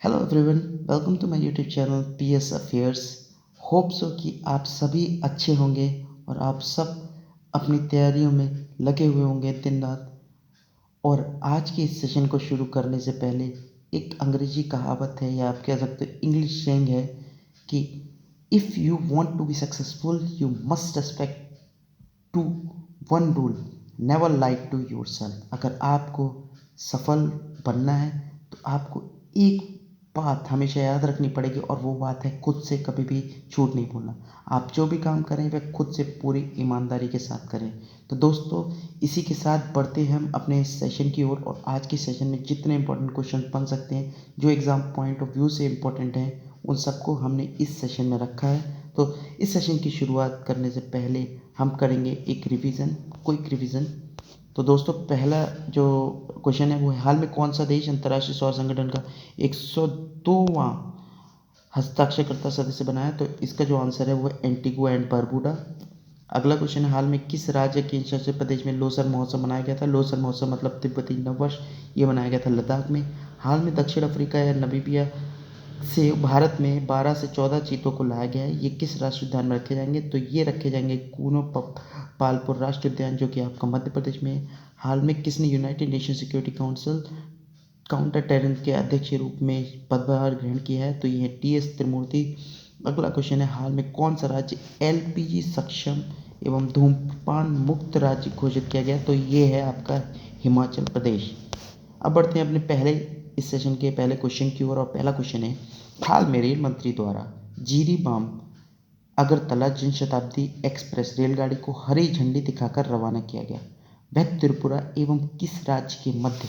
Hello everyone, welcome to my YouTube channel PS affairs. Hope so कि आप सभी अच्छे होंगे और आप सब अपनी तैयारियों में लगे हुए होंगे दिन रात। और आज के इस सेशन को शुरू करने से पहले एक अंग्रेजी कहावत है या आप कह सकते हो इंग्लिश सेइंग है कि if you want to be successful you must respect to one rule, never lie to yourself. अगर आपको सफल बनना है तो आपको एक बात हमेशा याद रखनी पड़ेगी और वो बात है खुद से कभी भी झूठ नहीं बोलना। आप जो भी काम करें वह खुद से पूरी ईमानदारी के साथ करें। तो दोस्तों, इसी के साथ बढ़ते हैं हम अपने सेशन की ओर। और आज के सेशन में जितने इंपॉर्टेंट क्वेश्चन बन सकते हैं जो एग्ज़ाम पॉइंट ऑफ व्यू से इम्पोर्टेंट हैं उन सबको हमने इस सेशन में रखा है। तो इस सेशन की शुरुआत करने से पहले हम करेंगे एक रिवीजन, क्विक रिवीजन। तो दोस्तों, पहला जो क्वेश्चन है वो है, हाल में कौन सा देश अंतर्राष्ट्रीय सौर संगठन का 102वां हस्ताक्षरकर्ता सदस्य बना है? तो इसका जो आंसर है वो है एंटीगुआ एंड बारबूडा। अगला क्वेश्चन है, हाल में किस राज्य के शासित प्रदेश में लोसर महोत्सव मनाया गया था? लोसर महोत्सव मतलब तिब्बती नववर्ष, ये मनाया गया था लद्दाख में। हाल में दक्षिण अफ्रीका या नमीबिया से भारत में 12 से 14 चीतों को लाया गया है। ये किस राष्ट्रीय उद्यान में रखे जाएंगे? तो ये रखे जाएंगे कूनो पालपुर राष्ट्रीय उद्यान, जो कि आपका मध्य प्रदेश में है। हाल में किसने United nation security council counter terror के अध्यक्ष के रूप में पदभार ग्रहण किया है? तो ये है टी.एस. त्रिमूर्ति। अगला क्वेश्चन है, हाल में कौन सा राज्य एलपीजी सक्षम एवं धूम्रपान मुक्त राज्य घोषित किया गया? तो ये है आपका हिमाचल प्रदेश। अब बढ़ते हैं अपने पहले इस सेशन के पहले क्वेश्चन की ओर। और पहला क्वेश्चन है, हाल में रेल मंत्री द्वारा जीरीबाम अगरतला जनशताब्दी एक्सप्रेस रेलगाड़ी को हरी झंडी दिखाकर रवाना किया गया। वह त्रिपुरा एवं किस राज्य के मध्य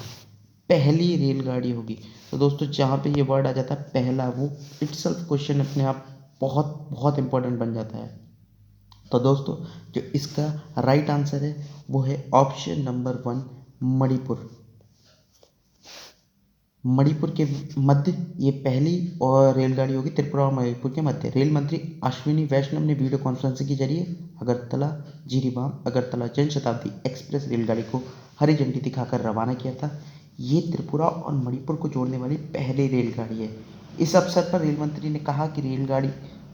पहली रेलगाड़ी होगी? तो दोस्तों, जहाँ पे ये वर्ड आ जाता है पहला, वो इटसेल्फ क्वेश्चन अपने आप बहुत बहुत इंपॉर्टेंट बन जाता है। तो दोस्तों, जो इसका राइट आंसर है वो है ऑप्शन नंबर 1, मणिपुर। मणिपुर के मध्य ये पहली और रेलगाड़ी होगी, त्रिपुरा और मणिपुर के मध्य। रेल मंत्री अश्विनी वैष्णव ने वीडियो कॉन्फ्रेंसिंग के जरिए अगरतला जिरीबाम अगरतला जनशताब्दी एक्सप्रेस रेलगाड़ी को हरी झंडी दिखाकर रवाना किया था। ये त्रिपुरा और मणिपुर को जोड़ने वाली पहली रेलगाड़ी है। इस अवसर पर रेल मंत्री ने कहा कि रेलगाड़ी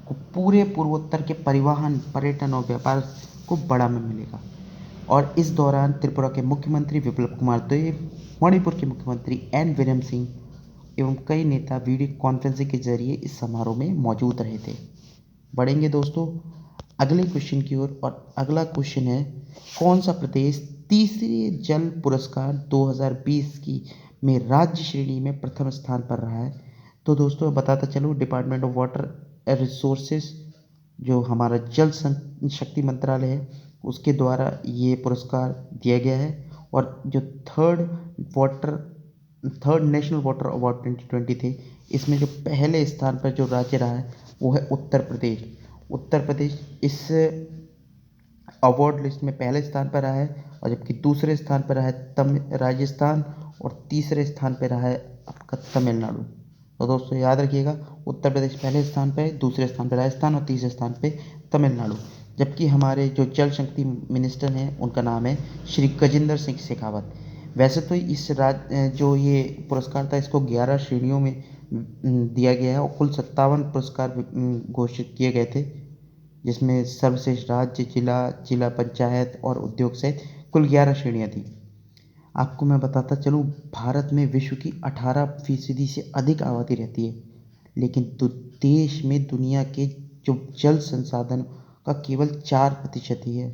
को पूरे पूर्वोत्तर के परिवहन, पर्यटन और व्यापार को बढ़ावा मिलेगा। और इस दौरान त्रिपुरा के मुख्यमंत्री विप्लव कुमार देव, मणिपुर के मुख्यमंत्री एन वीरेन सिंह एवं कई नेता वीडियो कॉन्फ्रेंसिंग के जरिए इस समारोह में मौजूद रहे थे। बढ़ेंगे दोस्तों अगले क्वेश्चन की ओर। और अगला क्वेश्चन है, कौन सा प्रदेश तीसरे जल पुरस्कार 2020 की में राज्य श्रेणी में प्रथम स्थान पर रहा है? तो दोस्तों बताता चलूँ, डिपार्टमेंट ऑफ वाटर रिसोर्सेज, जो हमारा जल शक्ति मंत्रालय है, उसके द्वारा ये पुरस्कार दिया गया है। और जो थर्ड नेशनल वाटर अवार्ड 2020 थे, इसमें जो पहले स्थान पर जो राज्य रहा है वो है उत्तर प्रदेश। उत्तर प्रदेश इस अवार्ड लिस्ट में पहले स्थान पर रहा है, और जबकि दूसरे स्थान पर रहा है राजस्थान, और तीसरे स्थान पर रहा है आपका तमिलनाडु। तो दोस्तों याद रखिएगा, उत्तर प्रदेश पहले स्थान पर है, दूसरे स्थान पर राजस्थान और तीसरे स्थान पर तमिलनाडु। जबकि हमारे जो जल शक्ति मिनिस्टर हैं उनका नाम है श्री गजेंद्र सिंह शेखावत। वैसे तो जो ये पुरस्कार था इसको 11 श्रेणियों में दिया गया है और कुल 57 पुरस्कार घोषित किए गए थे, जिसमें सर्वश्रेष्ठ राज्य, जिला पंचायत और उद्योग सहित कुल 11 श्रेणियाँ थी। आपको मैं बताता चलूँ, भारत में विश्व की 18% से अधिक आबादी रहती है, लेकिन देश में दुनिया के जो जल संसाधन का केवल 4% ही है।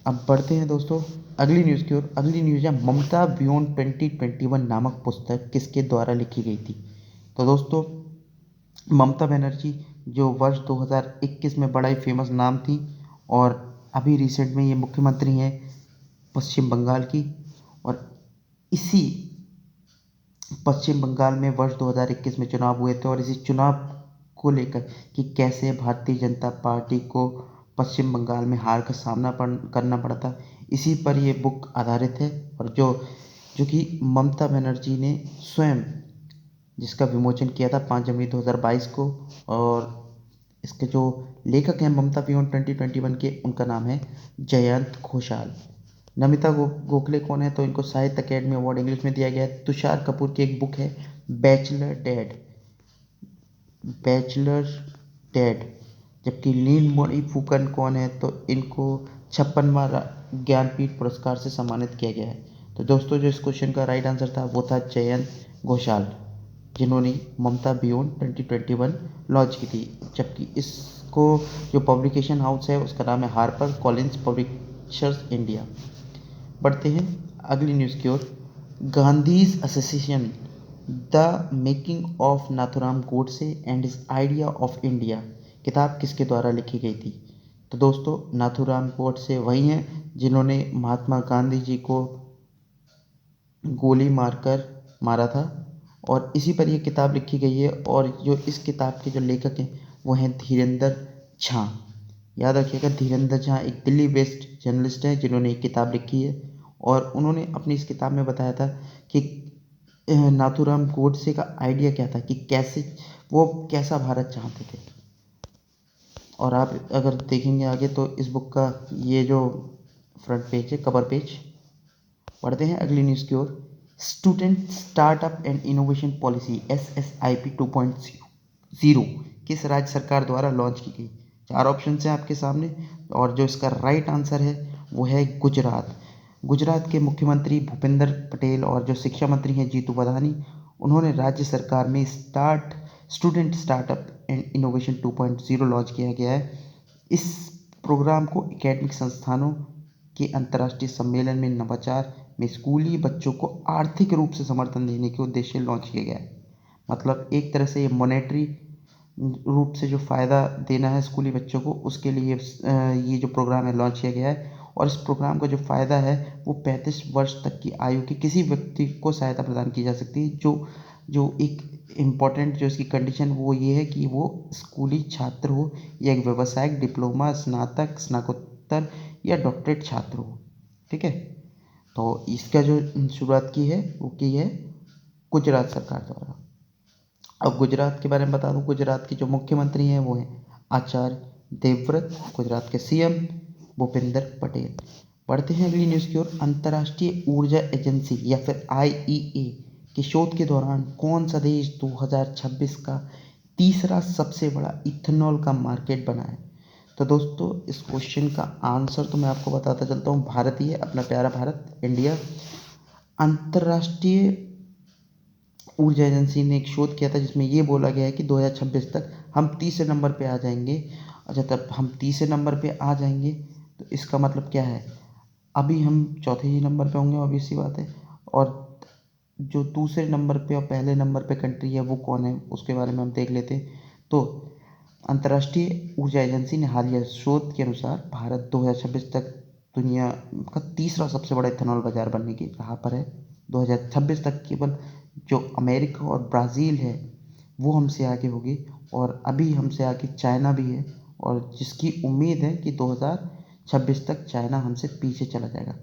अब बढ़ते हैं दोस्तों अगली न्यूज़ की ओर। अगली न्यूज़ है, ममता बियॉन्ड 2021 नामक पुस्तक किसके द्वारा लिखी गई थी? तो दोस्तों, ममता बनर्जी जो वर्ष 2021 में बड़ा ही फेमस नाम थी, और अभी रिसेंट में ये मुख्यमंत्री हैं पश्चिम बंगाल की। और इसी पश्चिम बंगाल में वर्ष 2021 में चुनाव हुए थे, और इसी चुनाव को लेकर कि कैसे भारतीय जनता पार्टी को पश्चिम बंगाल में हार का सामना करना पड़ा था, इसी पर ये बुक आधारित है। और जो जो कि ममता बनर्जी ने स्वयं जिसका विमोचन किया था 5 जनवरी 2022 को। और इसके जो लेखक हैं ममता बियॉन्ड 2021 के, उनका नाम है जयंत घोषाल। नमिता गोखले कौन है? तो इनको साहित्य अकेडमी अवार्ड इंग्लिश में दिया गया है। तुषार कपूर की एक बुक है बैचलर डेड। जबकि लीन मोई फूकन कौन है, तो इनको 56वां ज्ञानपीठ पुरस्कार से सम्मानित किया गया है। तो दोस्तों जो इस क्वेश्चन का राइट आंसर था वो था जयंत घोषाल, जिन्होंने ममता बियॉन्ड 2021 लॉन्च की थी। जबकि इसको जो पब्लिकेशन हाउस है उसका नाम है हार्पर कॉलिंस पब्लिशर्स इंडिया। बढ़ते हैं अगली न्यूज़ की ओर। Gandhi's assassin the making of Nathuram Godse and his idea of India किताब किसके द्वारा लिखी गई थी? तो दोस्तों नाथुराम गोडसे वही हैं जिन्होंने महात्मा गांधी जी को गोली मारकर मारा था, और इसी पर यह किताब लिखी गई है। और जो इस किताब के जो लेखक हैं वो हैं धीरेंद्र झा। याद रखिएगा, धीरेंद्र झा एक दिल्ली बेस्ड जर्नलिस्ट हैं जिन्होंने एक किताब लिखी है, और उन्होंने अपनी इस किताब में बताया था कि नाथुराम गोडसे का आइडिया क्या था, कि कैसे वो कैसा भारत चाहते थे। और आप अगर देखेंगे आगे तो इस बुक का ये जो फ्रंट पेज है, कवर पेज। पढ़ते हैं अगली न्यूज़ की ओर। Student startup and innovation policy SSIP 2.0 किस राज्य सरकार द्वारा लॉन्च की गई? चार ऑप्शन हैं आपके सामने, और जो इसका राइट आंसर है वो है गुजरात। गुजरात के मुख्यमंत्री भूपेंद्र पटेल और जो शिक्षा मंत्री हैं जीतू पधानी, उन्होंने राज्य सरकार में student startup and innovation 2.0 launch किया गया है। इस प्रोग्राम को एकेडमिक संस्थानों के अंतर्राष्ट्रीय सम्मेलन में नवाचार में स्कूली बच्चों को आर्थिक रूप से समर्थन देने के उद्देश्य से लॉन्च किया गया है। मतलब एक तरह से ये मॉनेटरी रूप से जो फ़ायदा देना है स्कूली बच्चों को, उसके लिए ये जो प्रोग्राम है लॉन्च किया गया है। और इस प्रोग्राम का जो फ़ायदा है वो 35 वर्ष तक की आयु के किसी व्यक्ति को सहायता प्रदान की जा सकती है। जो एक इम्पॉर्टेंट जो इसकी कंडीशन वो ये है कि वो स्कूली छात्र हो या एक व्यावसायिक डिप्लोमा, स्नातक, स्नातकोत्तर या डॉक्टरेट छात्र हो। ठीक है, तो इसका जो शुरुआत की है वो की है गुजरात सरकार द्वारा। अब गुजरात के बारे में बता दूं, गुजरात के जो मुख्यमंत्री हैं वो हैं आचार्य देवव्रत, गुजरात के CM भूपेंद्र पटेल। बढ़ते हैं अगली न्यूज़ की ओर। अंतर्राष्ट्रीय ऊर्जा एजेंसी या फिर IEA के शोध के दौरान कौन सा देश 2026 का तीसरा सबसे बड़ा इथेनॉल का मार्केट बना है? तो दोस्तों इस क्वेश्चन का आंसर तो मैं आपको बताता चलता हूँ, भारत ही है, अपना प्यारा भारत, इंडिया। अंतर्राष्ट्रीय ऊर्जा एजेंसी ने एक शोध किया था जिसमें ये बोला गया है कि 2026 तक हम तीसरे नंबर पे आ जाएंगे। अच्छा, तब हम तीसरे नंबर पे आ जाएंगे तो इसका मतलब क्या है? अभी हम चौथे ही नंबर पे होंगे, ऑब्वियस सी बात है। और जो दूसरे नंबर पे और पहले नंबर पे कंट्री है वो कौन है, उसके बारे में हम देख लेते हैं। तो अंतर्राष्ट्रीय ऊर्जा एजेंसी ने हालिया शोध के अनुसार भारत 2026 तक दुनिया का तीसरा सबसे बड़ा इथेनॉल बाजार बनने की राह पर है। 2026 तक केवल जो अमेरिका और ब्राज़ील है वो हमसे आगे होगी, और अभी हमसे आगे चाइना भी है, और जिसकी उम्मीद है कि 2026 तक चाइना हमसे पीछे चला जाएगा।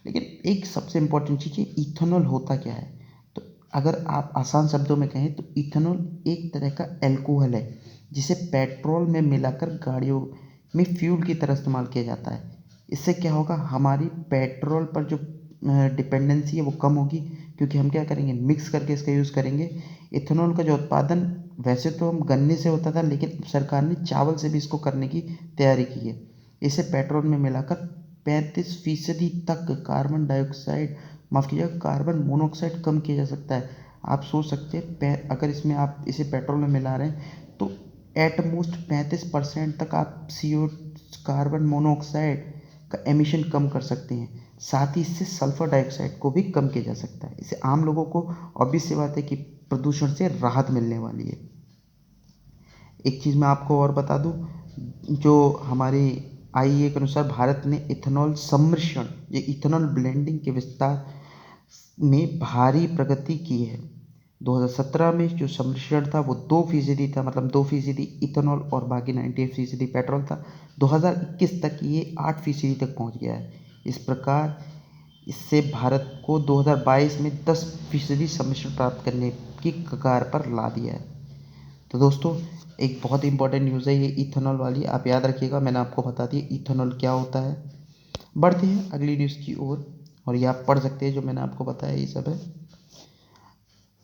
लेकिन एक सबसे इम्पोर्टेंट चीज़ है, इथेनॉल होता क्या है? तो अगर आप आसान शब्दों में कहें तो इथेनॉल एक तरह का एल्कोहल है जिसे पेट्रोल में मिलाकर गाड़ियों में फ्यूल की तरह इस्तेमाल किया जाता है। इससे क्या होगा, हमारी पेट्रोल पर जो डिपेंडेंसी है वो कम होगी, क्योंकि हम क्या करेंगे, मिक्स करके इसका यूज़ करेंगे। इथेनॉल का जो उत्पादन वैसे तो हम गन्ने से होता था, लेकिन सरकार ने चावल से भी इसको करने की तैयारी की है। इसे पेट्रोल में मिलाकर 35% तक कार्बन डाइऑक्साइड, माफ़ कीजिएगा, कार्बन मोनोऑक्साइड कम किया जा सकता है। आप सोच सकते हैं अगर इसमें आप इसे पेट्रोल में मिला रहे हैं तो एटमोस्ट 35% तक आप CO कार्बन मोनोऑक्साइड का एमिशन कम कर सकते हैं। साथ ही इससे सल्फर डाइऑक्साइड को भी कम किया जा सकता है। इससे आम लोगों को ऑब्वियस सी बात है कि प्रदूषण से राहत मिलने वाली है। एक चीज़ मैं आपको और बता दूं, जो हमारी IEA के अनुसार भारत ने इथेनॉल सम्मिश्रण, ये इथेनॉल ब्लेंडिंग के विस्तार में भारी प्रगति की है। 2017 में जो सम्मिश्रण था वो 2% था, मतलब 2% इथेनॉल और बाकी 98% पेट्रोल था। 2021 तक ये 8% तक पहुंच गया है। इस प्रकार इससे भारत को 2022 में 10% सम्मिश्रण प्राप्त करने की कगार पर ला दिया है। तो दोस्तों एक बहुत ही इंपॉर्टेंट न्यूज़ है ये इथेनॉल वाली, आप याद रखिएगा, मैंने आपको बता दिया इथेनॉल क्या होता है। बढ़ते हैं अगली न्यूज़ की ओर, और ये आप पढ़ सकते हैं, जो मैंने आपको बताया ये सब है।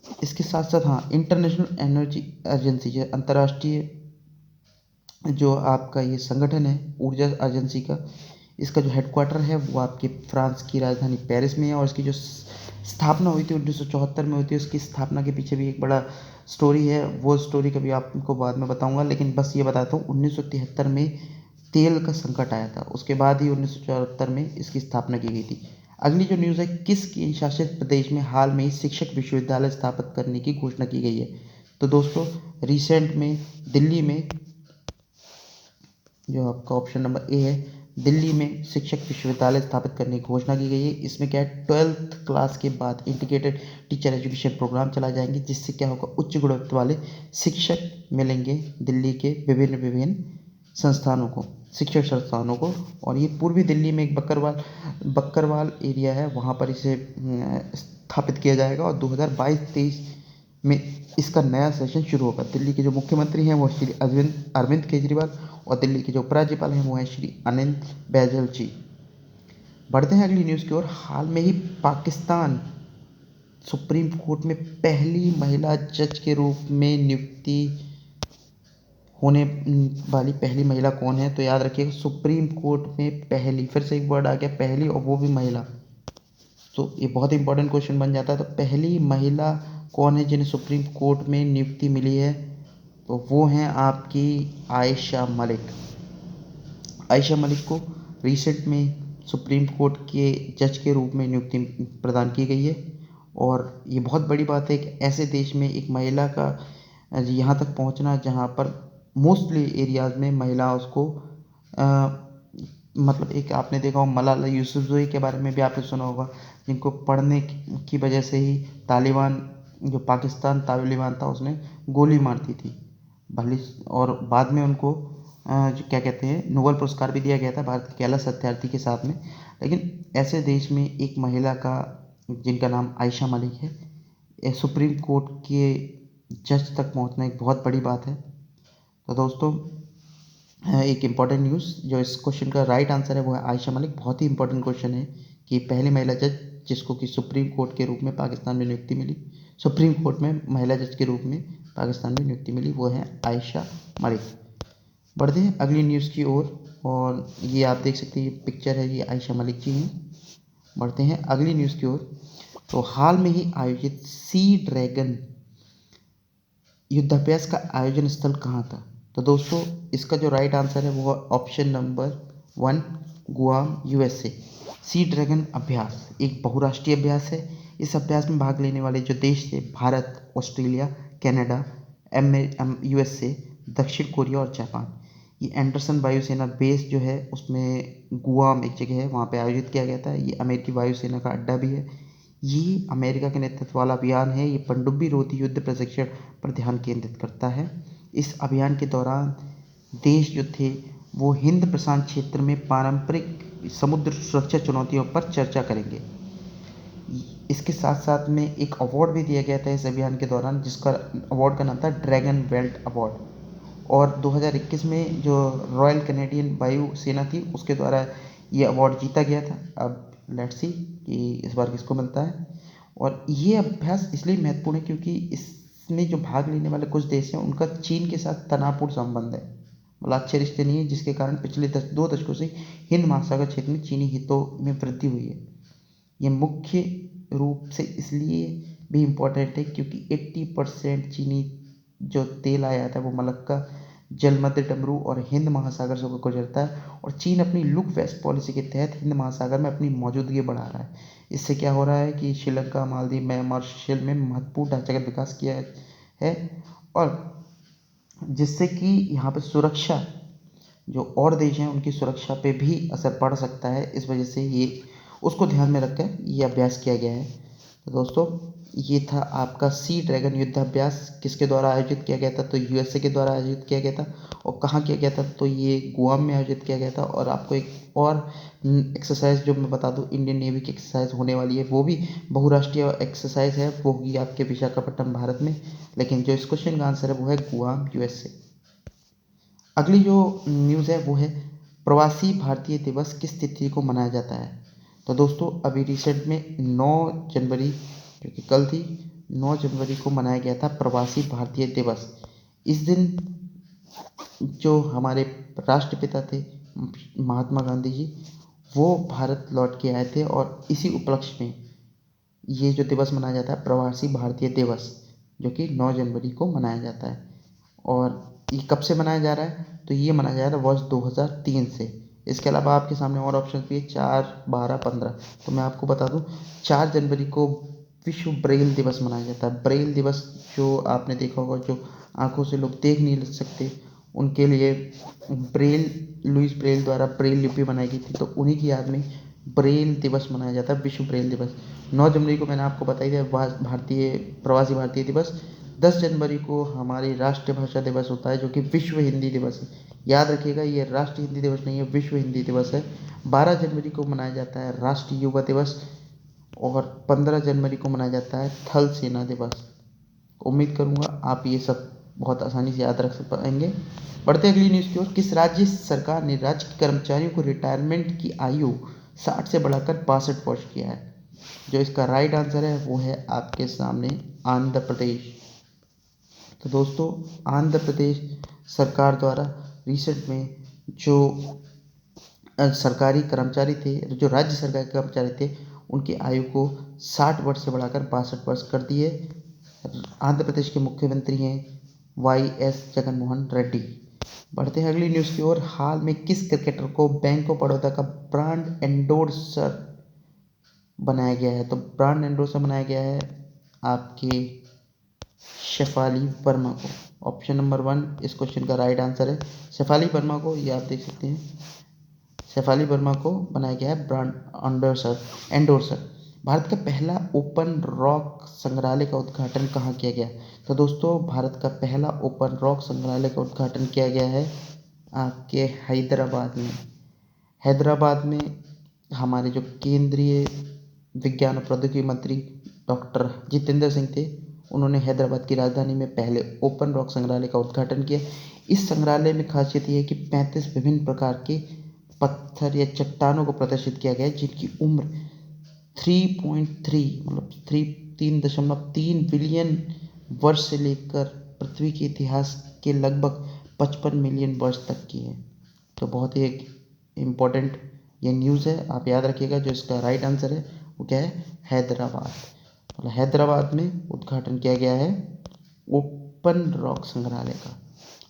इसके साथ साथ हाँ, इंटरनेशनल एनर्जी एजेंसी जो अंतर्राष्ट्रीय जो आपका ये संगठन है ऊर्जा एजेंसी का, इसका जो हेडक्वार्टर है वो आपके फ्रांस की राजधानी पेरिस में है। और इसकी जो स्थापना हुई थी 1974 में हुई थी। उसकी स्थापना के पीछे भी एक बड़ा स्टोरी है, वो स्टोरी कभी आपको बाद में बताऊंगा, लेकिन बस ये बताता हूँ 1973 में तेल का संकट आया था, उसके बाद ही 1974 में इसकी स्थापना की गई थी। अगली जो न्यूज़ है, किस केंद्र शासित प्रदेश में हाल में ही शिक्षक विश्वविद्यालय स्थापित करने की घोषणा की गई है? तो दोस्तों रिसेंट में दिल्ली में, जो आपका ऑप्शन नंबर ए है, दिल्ली में शिक्षक विश्वविद्यालय स्थापित करने की घोषणा की गई है। इसमें क्या है, 12th क्लास के बाद इंटीग्रेटेड टीचर एजुकेशन प्रोग्राम चलाए जाएंगे, जिससे क्या होगा, उच्च गुणवत्ता वाले शिक्षक मिलेंगे दिल्ली के विभिन्न विभिन्न संस्थानों को, शिक्षण संस्थानों को। और ये पूर्वी दिल्ली में एक बक्करवाल एरिया है, वहाँ पर इसे स्थापित किया जाएगा। और 2022-23 में इसका नया सेशन शुरू होगा। दिल्ली के जो मुख्यमंत्री हैं वो श्री अरविंद केजरीवाल, और दिल्ली के जो उपराज्यपाल हैं वो हैं श्री आनंद बैजल जी। बढ़ते हैं अगली न्यूज़ की ओर। हाल में ही पाकिस्तान सुप्रीम कोर्ट में पहली महिला जज के रूप में नियुक्ति होने वाली पहली महिला कौन है? तो याद रखिएगा, सुप्रीम कोर्ट में पहली, फिर से एक वर्ड आ गया पहली, और वो भी महिला। तो ये बहुत इंपॉर्टेंट क्वेश्चन बन जाता है। तो पहली महिला कौन है जिन्हें सुप्रीम कोर्ट में नियुक्ति मिली है? तो वो हैं आपकी आयशा मलिक। आयशा मलिक को रिसेंट में सुप्रीम कोर्ट के जज के रूप में नियुक्ति प्रदान की गई है। और ये बहुत बड़ी बात है कि ऐसे देश में एक महिला का यहाँ तक पहुँचना जहाँ पर मोस्टली एरियाज़ में महिला उसको मतलब एक आपने देखा हो मलाला यूसुफजई के बारे में भी आपने सुना होगा, जिनको पढ़ने की वजह से ही तालिबान, जो पाकिस्तान तालिबान था, उसने गोली मार दी थी भले। और बाद में उनको जो क्या कहते हैं, नोबेल पुरस्कार भी दिया गया था भारत के कैलाश सत्यार्थी के साथ में। लेकिन ऐसे देश में एक महिला का, जिनका नाम आयशा मलिक है, सुप्रीम कोर्ट के जज तक पहुंचना एक बहुत बड़ी बात है। तो दोस्तों एक इम्पॉर्टेंट न्यूज़, जो इस क्वेश्चन का राइट आंसर है वो है आयशा मलिक। बहुत ही इंपॉर्टेंट क्वेश्चन है कि पहली महिला जज जिसको कि सुप्रीम कोर्ट के रूप में पाकिस्तान में नियुक्ति मिली, सुप्रीम कोर्ट में महिला जज के रूप में पाकिस्तान में नियुक्ति मिली, वो है आयशा मलिक। बढ़ते हैं अगली न्यूज़ की ओर। और ये आप देख सकते हैं, ये पिक्चर है, ये आयशा मलिक जी हैं। बढ़ते हैं अगली न्यूज़ की ओर। तो हाल में ही आयोजित सी ड्रैगन युद्धाभ्यास का आयोजन स्थल कहाँ था? तो दोस्तों इसका जो राइट आंसर है वो option number 1, Guam, USA. Sea dragon अभ्यास एक बहुराष्ट्रीय अभ्यास है। इस अभ्यास में भाग लेने वाले जो देश थे, भारत, ऑस्ट्रेलिया, कनाडा, यूएसए, दक्षिण कोरिया और जापान। ये एंडरसन वायुसेना बेस जो है उसमें गुआम एक जगह है, वहाँ पे आयोजित किया गया था। ये अमेरिकी वायुसेना का अड्डा भी है। ये अमेरिका के नेतृत्व वाला अभियान है। ये पनडुब्बी रोधी युद्ध प्रशिक्षण पर ध्यान केंद्रित करता है। इस अभियान के दौरान देश जो थे वो हिंद प्रशांत क्षेत्र में पारंपरिक समुद्र सुरक्षा चुनौतियों पर चर्चा करेंगे। इसके साथ साथ में एक अवार्ड भी दिया गया था इस अभियान के दौरान, जिसका अवार्ड का नाम था ड्रैगन बेल्ट अवार्ड। और 2021 में जो रॉयल कैनेडियन वायु सेना थी उसके द्वारा ये अवार्ड जीता गया था। अब लेट्स सी कि इस बार किसको मिलता है। और ये अभ्यास इसलिए महत्वपूर्ण है क्योंकि इसमें जो भाग लेने वाले कुछ देश हैं उनका चीन के साथ तनावपूर्ण संबंध है, मतलब अच्छे रिश्ते नहीं है, जिसके कारण पिछले 2 दशकों से हिंद महासागर क्षेत्र में चीनी हितों में वृद्धि हुई है। ये मुख्य रूप से इसलिए भी इम्पोर्टेंट है क्योंकि 80% चीनी जो तेल आया था वो मलक्का, जलमध्य डमरू और हिंद महासागर से होकर गुजरता है। और चीन अपनी लुक वेस्ट पॉलिसी के तहत हिंद महासागर में अपनी मौजूदगी बढ़ा रहा है। इससे क्या हो रहा है कि श्रीलंका, मालदीव, म्यांमार, सेशेल्स में महत्वपूर्ण ढांचागत विकास किया है। और जिससे कि यहाँ पर सुरक्षा, जो और देश हैं उनकी सुरक्षा पे भी असर पड़ सकता है। इस वजह से ये उसको ध्यान में रखकर ये अभ्यास किया गया है। तो दोस्तों ये था आपका सी ड्रैगन युद्धाभ्यास। किसके द्वारा आयोजित किया गया था? तो यूएसए के द्वारा आयोजित किया गया था। और कहाँ किया गया था? तो ये गुआम में आयोजित किया गया था। और आपको एक और एक्सरसाइज जो मैं बता दूं, इंडियन नेवी की एक्सरसाइज होने वाली है, वो भी बहुराष्ट्रीय एक्सरसाइज है, वो होगी आपके विशाखापट्टनम भारत में। लेकिन जो इस क्वेश्चन का आंसर है वो है गुआम, यूएसए। अगली जो न्यूज़ है वो है प्रवासी भारतीय दिवस किस तिथि को मनाया जाता है? तो दोस्तों अभी रिसेंट में 9 जनवरी, जो कि कल थी, 9 जनवरी को मनाया गया था प्रवासी भारतीय दिवस। इस दिन जो हमारे राष्ट्रपिता थे महात्मा गांधी जी, वो भारत लौट के आए थे और इसी उपलक्ष्य में ये जो दिवस मनाया जाता है प्रवासी भारतीय दिवस, जो कि 9 जनवरी को मनाया जाता है। और ये कब से मनाया जा रहा है? तो ये मनाया जा रहा है वर्ष 2003 से। इसके अलावा आपके सामने और ऑप्शन भी है 4, 12, 15। तो मैं आपको बता दूं 4 जनवरी को विश्व ब्रेल दिवस मनाया जाता है। ब्रेल दिवस जो आपने देखा होगा, जो आंखों से लोग देख नहीं सकते, उनके लिए ब्रेल, लुईस ब्रेल द्वारा ब्रेल लिपि बनाई गई थी, तो उन्हीं की याद में ब्रेल दिवस मनाया जाता है, विश्व ब्रेल दिवस। 9 जनवरी को मैंने आपको बताई दिया भारतीय प्रवासी भारतीय दिवस। 10 जनवरी को हमारी राष्ट्रीय भाषा दिवस होता है, जो कि विश्व हिंदी दिवस है। याद रखिएगा, ये राष्ट्रीय हिंदी दिवस नहीं है, विश्व हिंदी दिवस है। 12 जनवरी को मनाया जाता है राष्ट्रीय युवा दिवस और 15 जनवरी को मनाया जाता है थल सेना दिवस। उम्मीद करूंगा आप ये सब बहुत आसानी से याद रख पाएंगे। बढ़ते अगली न्यूज़ की ओर। किस राज्य सरकार ने राज्य के कर्मचारियों को रिटायरमेंट की आयु 60 से बढ़ाकर 62 वर्ष किया है? जो इसका राइट आंसर है वो है आपके सामने आंध्र प्रदेश। तो दोस्तों, आंध्र प्रदेश सरकार द्वारा रिसेंट में जो सरकारी कर्मचारी थे, जो राज्य सरकार के कर्मचारी थे, उनकी आयु को 60 वर्ष से बढ़ाकर 62 वर्ष कर दिए। आंध्र प्रदेश के मुख्यमंत्री हैं YS जगनमोहन रेड्डी। बढ़ते हैं अगली न्यूज़ की ओर। हाल में किस क्रिकेटर को बैंक ऑफ बड़ौदा का ब्रांड एंडोर्सर बनाया गया है? तो ब्रांड एंडोर्सर बनाया गया है आपके शेफाली वर्मा को। ऑप्शन नंबर 1 इस क्वेश्चन का राइट आंसर है शेफाली वर्मा को। ये आप देख सकते हैं, शेफाली वर्मा को बनाया गया है ब्रांड एंडोर्सर। भारत का पहला ओपन रॉक संग्रहालय का उद्घाटन कहाँ किया गया? तो दोस्तों, भारत का पहला ओपन रॉक संग्रहालय का उद्घाटन किया गया है आपके हैदराबाद में। हैदराबाद में हमारे जो केंद्रीय विज्ञान और प्रौद्योगिकी मंत्री डॉक्टर जितेंद्र सिंह थे, उन्होंने हैदराबाद की राजधानी में पहले ओपन रॉक संग्रहालय का उद्घाटन किया। इस संग्रहालय में खासियत यह है कि 35 विभिन्न प्रकार के पत्थर या चट्टानों को प्रदर्शित किया गया है, जिनकी उम्र 3.3 मतलब 3.3 बिलियन वर्ष से लेकर पृथ्वी के इतिहास के लगभग 55 मिलियन वर्ष तक की है। तो बहुत ही एक इम्पोर्टेंट ये न्यूज़ है, आप याद रखिएगा। जो इसका राइट आंसर है वो क्या है? हैदराबाद। मतलब हैदराबाद में उद्घाटन किया गया है ओपन रॉक संग्रहालय का।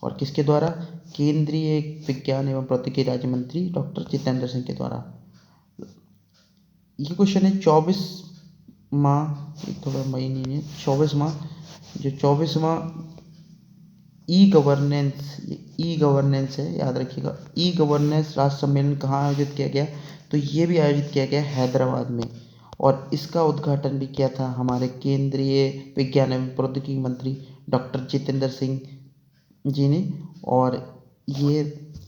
और किसके द्वारा? केंद्रीय विज्ञान एवं प्रौद्योगिकी राज्य मंत्री डॉक्टर जितेंद्र सिंह के द्वारा। ये क्वेश्चन है 24वां, थोड़ा महीने नहीं है, 24वां, जो 24वां ई गवर्नेंस है, याद रखिएगा। ई गवर्नेंस राष्ट्र सम्मेलन कहाँ आयोजित किया गया? तो ये भी आयोजित किया गया हैदराबाद में। और इसका उद्घाटन भी किया था हमारे केंद्रीय विज्ञान एवं प्रौद्योगिकी मंत्री डॉक्टर जितेंद्र सिंह जी ने। और ये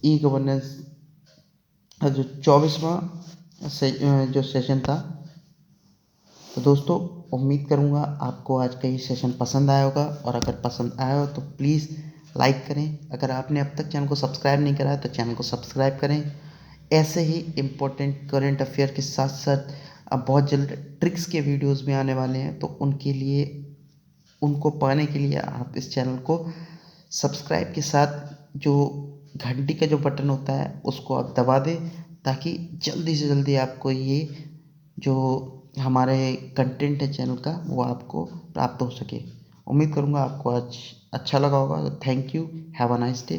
ई गवर्नेंस जो 24वां जो सेशन था। तो दोस्तों, उम्मीद करूँगा आपको आज का ये सेशन पसंद आया होगा, और अगर पसंद आया हो तो प्लीज़ लाइक करें। अगर आपने अब तक चैनल को सब्सक्राइब नहीं करा है तो चैनल को सब्सक्राइब करें। ऐसे ही इम्पोर्टेंट करंट अफेयर के साथ साथ अब बहुत जल्द ट्रिक्स के वीडियोस भी आने वाले हैं, तो उनके लिए, उनको पाने के लिए आप इस चैनल को सब्सक्राइब के साथ जो घंटी का जो बटन होता है उसको आप दबा दें, ताकि जल्दी से जल्दी आपको ये जो हमारे कंटेंट है चैनल का वो आपको प्राप्त हो सके। उम्मीद करूँगा आपको आज अच्छा लगा होगा। Thank you, have a nice day.